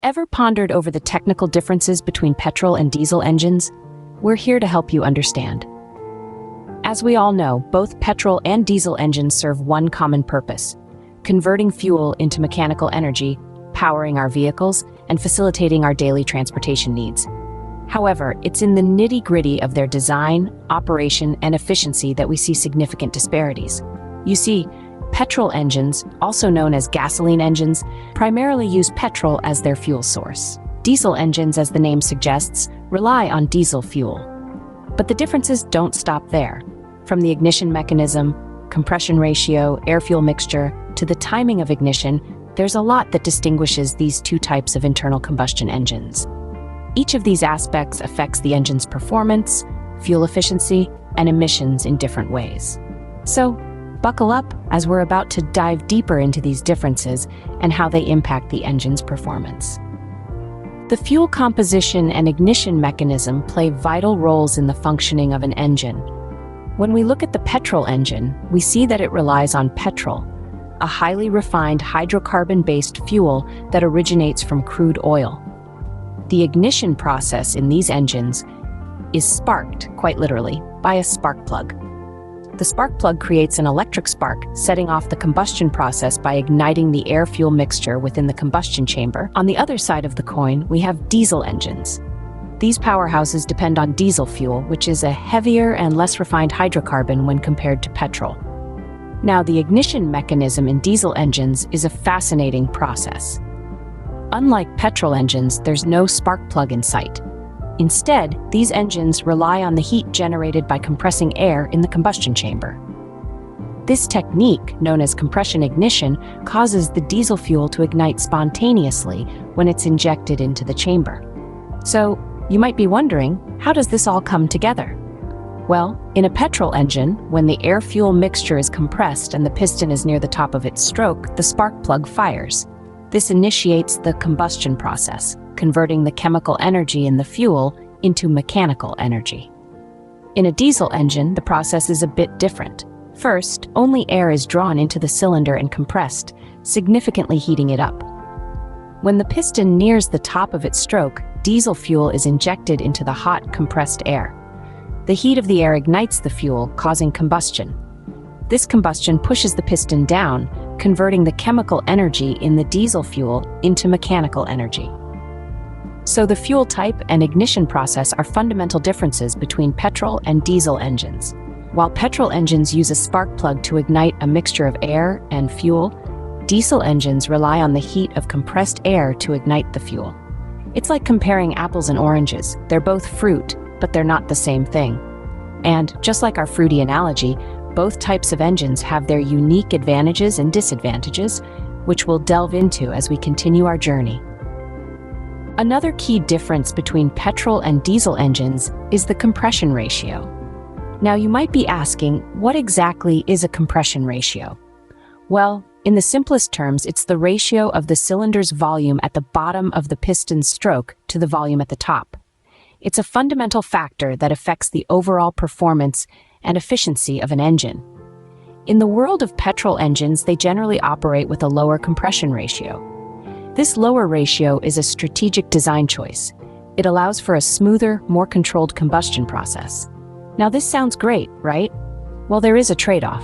Ever pondered over the technical differences between petrol and diesel engines? We're here to help you understand. As we all know, both petrol and diesel engines serve one common purpose: converting fuel into mechanical energy, powering our vehicles, and facilitating our daily transportation needs. However, it's in the nitty-gritty of their design, operation, and efficiency that we see significant disparities. You see, petrol engines, also known as gasoline engines, primarily use petrol as their fuel source. Diesel engines, as the name suggests, rely on diesel fuel. But the differences don't stop there. From the ignition mechanism, compression ratio, air-fuel mixture, to the timing of ignition, there's a lot that distinguishes these two types of internal combustion engines. Each of these aspects affects the engine's performance, fuel efficiency, and emissions in different ways. So, buckle up as we're about to dive deeper into these differences and how they impact the engine's performance. The fuel composition and ignition mechanism play vital roles in the functioning of an engine. When we look at the petrol engine, we see that it relies on petrol, a highly refined hydrocarbon-based fuel that originates from crude oil. The ignition process in these engines is sparked, quite literally, by a spark plug. The spark plug creates an electric spark, setting off the combustion process by igniting the air-fuel mixture within the combustion chamber. On the other side of the coin, we have diesel engines. These powerhouses depend on diesel fuel, which is a heavier and less refined hydrocarbon when compared to petrol. Now, the ignition mechanism in diesel engines is a fascinating process. Unlike petrol engines, there's no spark plug in sight. Instead, these engines rely on the heat generated by compressing air in the combustion chamber. This technique, known as compression ignition, causes the diesel fuel to ignite spontaneously when it's injected into the chamber. So, you might be wondering, how does this all come together? Well, in a petrol engine, when the air-fuel mixture is compressed and the piston is near the top of its stroke, the spark plug fires. This initiates the combustion process, converting the chemical energy in the fuel into mechanical energy. In a diesel engine, the process is a bit different. First, only air is drawn into the cylinder and compressed, significantly heating it up. When the piston nears the top of its stroke, diesel fuel is injected into the hot, compressed air. The heat of the air ignites the fuel, causing combustion. This combustion pushes the piston down, converting the chemical energy in the diesel fuel into mechanical energy. So the fuel type and ignition process are fundamental differences between petrol and diesel engines. While petrol engines use a spark plug to ignite a mixture of air and fuel, diesel engines rely on the heat of compressed air to ignite the fuel. It's like comparing apples and oranges. They're both fruit, but they're not the same thing. And just like our fruity analogy, both types of engines have their unique advantages and disadvantages, which we'll delve into as we continue our journey. Another key difference between petrol and diesel engines is the compression ratio. Now, you might be asking, what exactly is a compression ratio? Well, in the simplest terms, it's the ratio of the cylinder's volume at the bottom of the piston's stroke to the volume at the top. It's a fundamental factor that affects the overall performance and efficiency of an engine. In the world of petrol engines, they generally operate with a lower compression ratio. This lower ratio is a strategic design choice. It allows for a smoother, more controlled combustion process. Now, this sounds great, right? Well, there is a trade-off.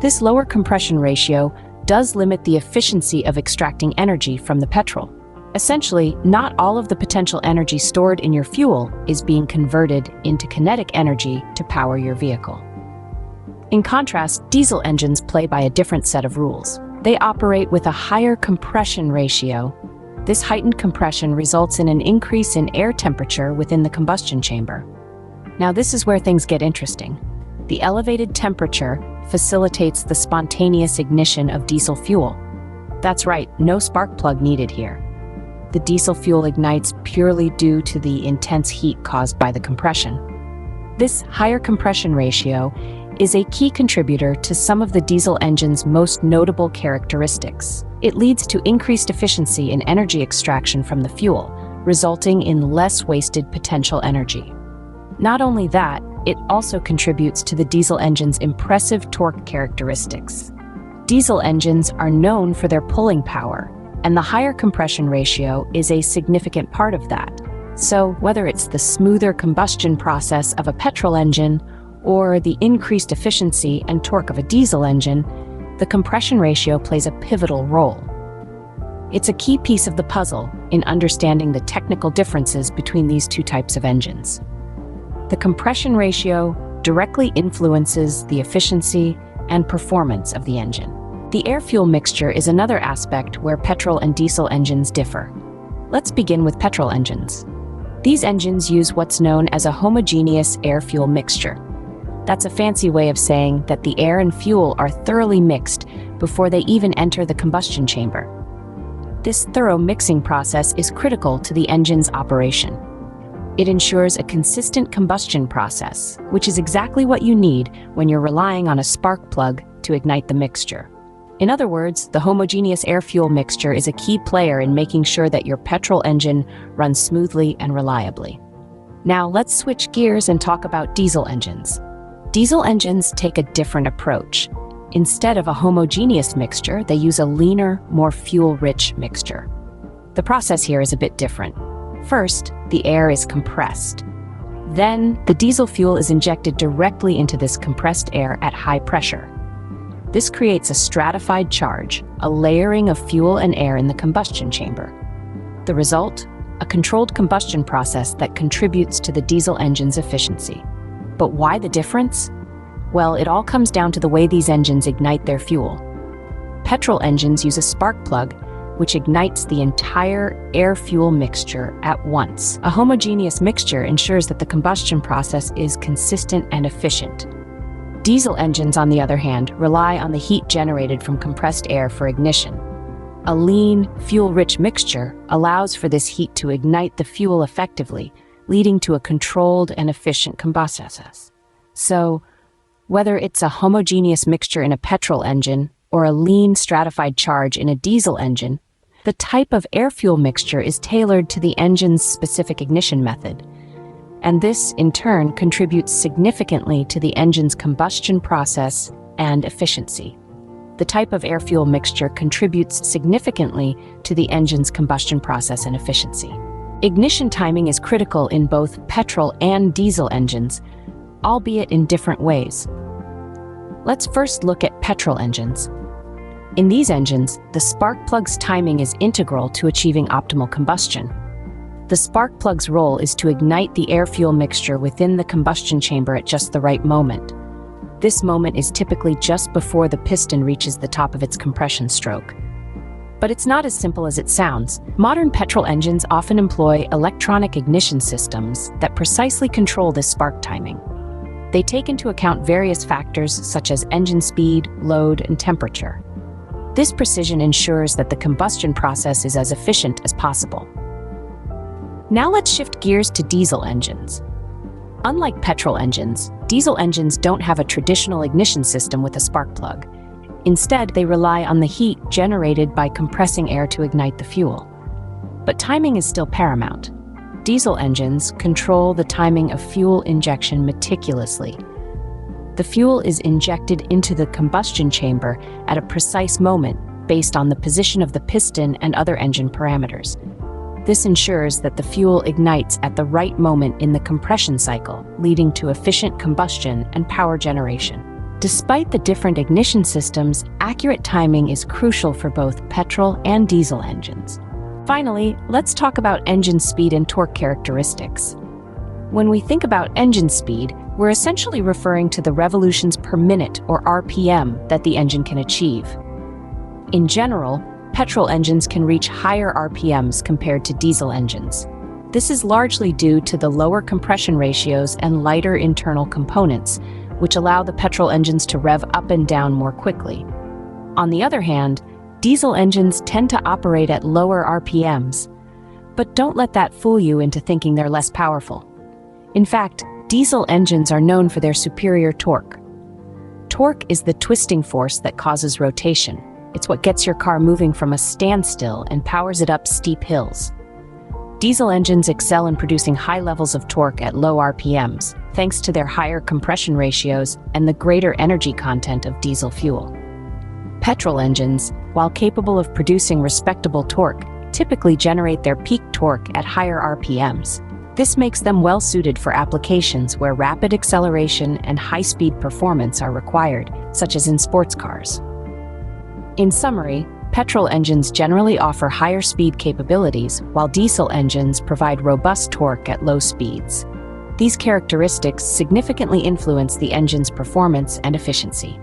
This lower compression ratio does limit the efficiency of extracting energy from the petrol. Essentially, not all of the potential energy stored in your fuel is being converted into kinetic energy to power your vehicle. In contrast, diesel engines play by a different set of rules. They operate with a higher compression ratio. This heightened compression results in an increase in air temperature within the combustion chamber. Now, this is where things get interesting. The elevated temperature facilitates the spontaneous ignition of diesel fuel. That's right, no spark plug needed here. The diesel fuel ignites purely due to the intense heat caused by the compression. This higher compression ratio is a key contributor to some of the diesel engine's most notable characteristics. It leads to increased efficiency in energy extraction from the fuel, resulting in less wasted potential energy. Not only that, it also contributes to the diesel engine's impressive torque characteristics. Diesel engines are known for their pulling power. and the higher compression ratio is a significant part of that. So whether it's the smoother combustion process of a petrol engine or the increased efficiency and torque of a diesel engine, the compression ratio plays a pivotal role. It's a key piece of the puzzle in understanding the technical differences between these two types of engines. The compression ratio directly influences the efficiency and performance of the engine. The air-fuel mixture is another aspect where petrol and diesel engines differ. Let's begin with petrol engines. These engines use what's known as a homogeneous air-fuel mixture. That's a fancy way of saying that the air and fuel are thoroughly mixed before they even enter the combustion chamber. This thorough mixing process is critical to the engine's operation. It ensures a consistent combustion process, which is exactly what you need when you're relying on a spark plug to ignite the mixture. In other words, the homogeneous air-fuel mixture is a key player in making sure that your petrol engine runs smoothly and reliably. Now let's switch gears and talk about diesel engines. Diesel engines take a different approach. Instead of a homogeneous mixture, they use a leaner, more fuel-rich mixture. The process here is a bit different. First, the air is compressed. Then, the diesel fuel is injected directly into this compressed air at high pressure. This creates a stratified charge, a layering of fuel and air in the combustion chamber. The result? A controlled combustion process that contributes to the diesel engine's efficiency. But why the difference? Well, it all comes down to the way these engines ignite their fuel. Petrol engines use a spark plug, which ignites the entire air-fuel mixture at once. A homogeneous mixture ensures that the combustion process is consistent and efficient. Diesel engines, on the other hand, rely on the heat generated from compressed air for ignition. A lean, fuel-rich mixture allows for this heat to ignite the fuel effectively, leading to a controlled and efficient combustion process. So, whether it's a homogeneous mixture in a petrol engine or a lean, stratified charge in a diesel engine, the type of air-fuel mixture is tailored to the engine's specific ignition method. And this, in turn, contributes significantly to the engine's combustion process and efficiency. The type of air-fuel mixture contributes significantly to the engine's combustion process and efficiency. Ignition timing is critical in both petrol and diesel engines, albeit in different ways. Let's first look at petrol engines. In these engines, the spark plug's timing is integral to achieving optimal combustion. The spark plug's role is to ignite the air-fuel mixture within the combustion chamber at just the right moment. This moment is typically just before the piston reaches the top of its compression stroke. But it's not as simple as it sounds. Modern petrol engines often employ electronic ignition systems that precisely control this spark timing. They take into account various factors such as engine speed, load, and temperature. This precision ensures that the combustion process is as efficient as possible. Now let's shift gears to diesel engines. Unlike petrol engines, diesel engines don't have a traditional ignition system with a spark plug. Instead, they rely on the heat generated by compressing air to ignite the fuel. But timing is still paramount. Diesel engines control the timing of fuel injection meticulously. The fuel is injected into the combustion chamber at a precise moment based on the position of the piston and other engine parameters. This ensures that the fuel ignites at the right moment in the compression cycle, leading to efficient combustion and power generation. Despite the different ignition systems, accurate timing is crucial for both petrol and diesel engines. Finally, let's talk about engine speed and torque characteristics. When we think about engine speed, we're essentially referring to the revolutions per minute, or RPM, that the engine can achieve. In general, petrol engines can reach higher RPMs compared to diesel engines. This is largely due to the lower compression ratios and lighter internal components, which allow the petrol engines to rev up and down more quickly. On the other hand, diesel engines tend to operate at lower RPMs. But don't let that fool you into thinking they're less powerful. In fact, diesel engines are known for their superior torque. Torque is the twisting force that causes rotation. It's what gets your car moving from a standstill and powers it up steep hills. Diesel engines excel in producing high levels of torque at low RPMs, thanks to their higher compression ratios and the greater energy content of diesel fuel. Petrol engines, while capable of producing respectable torque, typically generate their peak torque at higher RPMs. This makes them well suited for applications where rapid acceleration and high-speed performance are required, such as in sports cars. In summary, petrol engines generally offer higher speed capabilities, while diesel engines provide robust torque at low speeds. These characteristics significantly influence the engine's performance and efficiency.